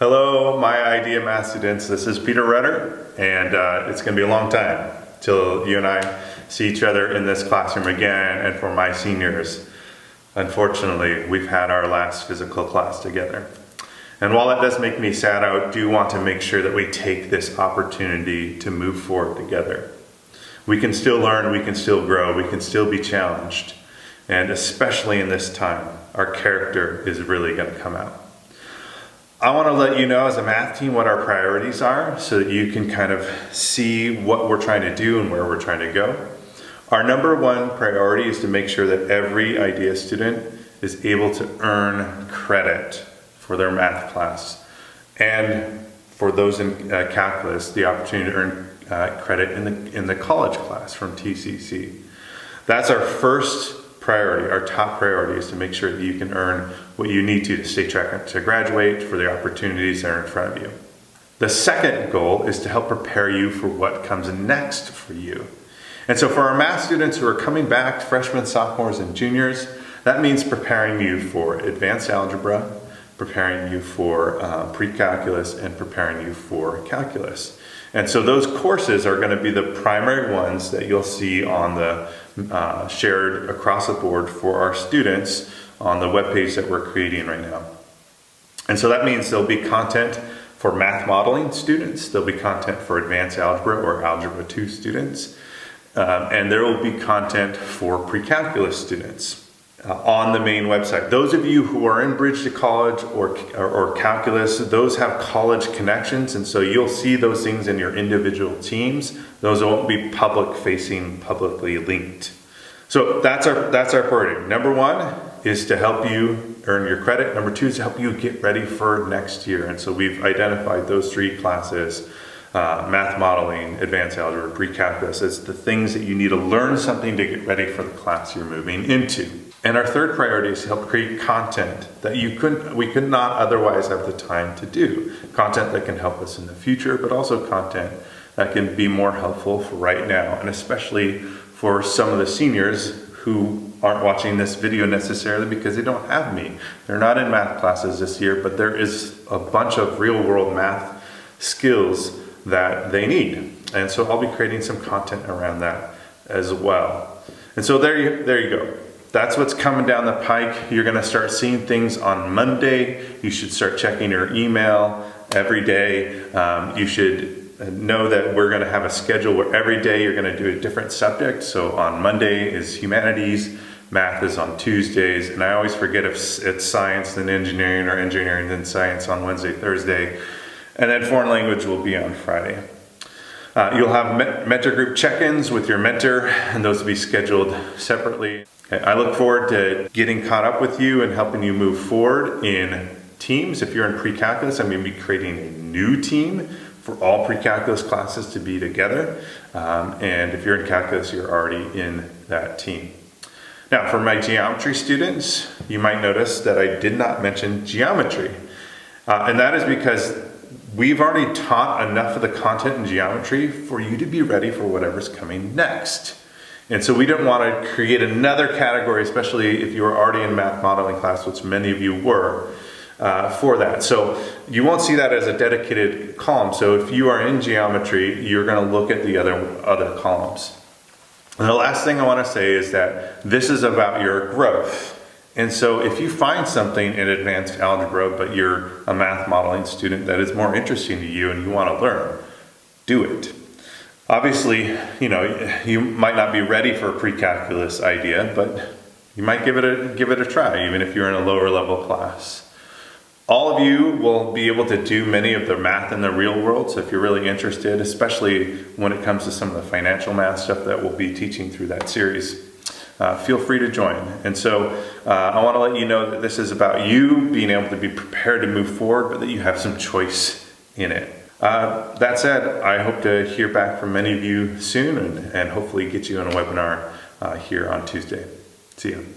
Hello, my idea math students. This is Peter Rutter, and it's going to be a long time till you and I see each other in this classroom again. And for my seniors, unfortunately, we've had our last physical class together. And while that does make me sad, I do want to make sure that we take this opportunity to move forward together. We can still learn, we can still grow, we can still be challenged. And especially in this time, our character is really going to come out. I want to let you know as a math team what our priorities are so that you can kind of see what we're trying to do and where we're trying to go. Our number one priority is to make sure that every idea student is able to earn credit for their math class. And for those in calculus, the opportunity to earn credit in the college class from TCC. That's our first priority. Our top priority is to make sure that you can earn what you need to stay track to graduate, for the opportunities that are in front of you. The second goal is to help prepare you for what comes next for you. And so for our math students who are coming back, freshmen, sophomores, and juniors, that means preparing you for advanced algebra, preparing you for pre-calculus, and preparing you for calculus. And so those courses are going to be the primary ones that you'll see on the shared across the board for our students on the webpage that we're creating right now. And so that means there'll be content for math modeling students, there'll be content for advanced algebra or algebra 2 students, and there will be content for pre-calculus students on the main website. Those of you who are in Bridge to College or calculus, those have college connections, and so you'll see those things in your individual teams. Those won't be public facing, publicly linked. So that's our priority. Number one is to help you earn your credit. Number two is to help you get ready for next year. And so we've identified those three classes, math modeling, advanced algebra, pre-calculus, as the things that you need to learn something to get ready for the class you're moving into. And our third priority is to help create content that we could not otherwise have the time to do. Content that can help us in the future, but also content that can be more helpful for right now, and especially for some of the seniors who aren't watching this video necessarily because they don't have me. They're not in math classes this year, but there is a bunch of real world math skills that they need. And so I'll be creating some content around that as well. And so there you go. That's what's coming down the pike. You're gonna start seeing things on Monday. You should start checking your email every day. You should know that we're gonna have a schedule where every day you're gonna do a different subject. So on Monday is humanities, math is on Tuesdays, and I always forget if it's science then engineering or engineering then science on Wednesday, Thursday. And then foreign language will be on Friday. You'll have mentor group check-ins with your mentor, and those will be scheduled separately. I look forward to getting caught up with you and helping you move forward in teams. If you're in pre-calculus, I'm going to be creating a new team for all pre-calculus classes to be together. And if you're in calculus, you're already in that team. Now, for my geometry students, you might notice that I did not mention geometry. And that is because we've already taught enough of the content in geometry for you to be ready for whatever's coming next. And so we didn't want to create another category, especially if you were already in math modeling class, which many of you were, for that. So you won't see that as a dedicated column. So if you are in geometry, you're going to look at the other columns. And the last thing I want to say is that this is about your growth. And so if you find something in advanced algebra, but you're a math modeling student that is more interesting to you and you want to learn, do it. Obviously, you might not be ready for a pre-calculus idea, but you might give it a try, even if you're in a lower level class. All of you will be able to do many of the math in the real world, so if you're really interested, especially when it comes to some of the financial math stuff that we'll be teaching through that series, feel free to join. And so I want to let you know that this is about you being able to be prepared to move forward, but that you have some choice in it. That said, I hope to hear back from many of you soon and hopefully get you on a webinar here on Tuesday. See you.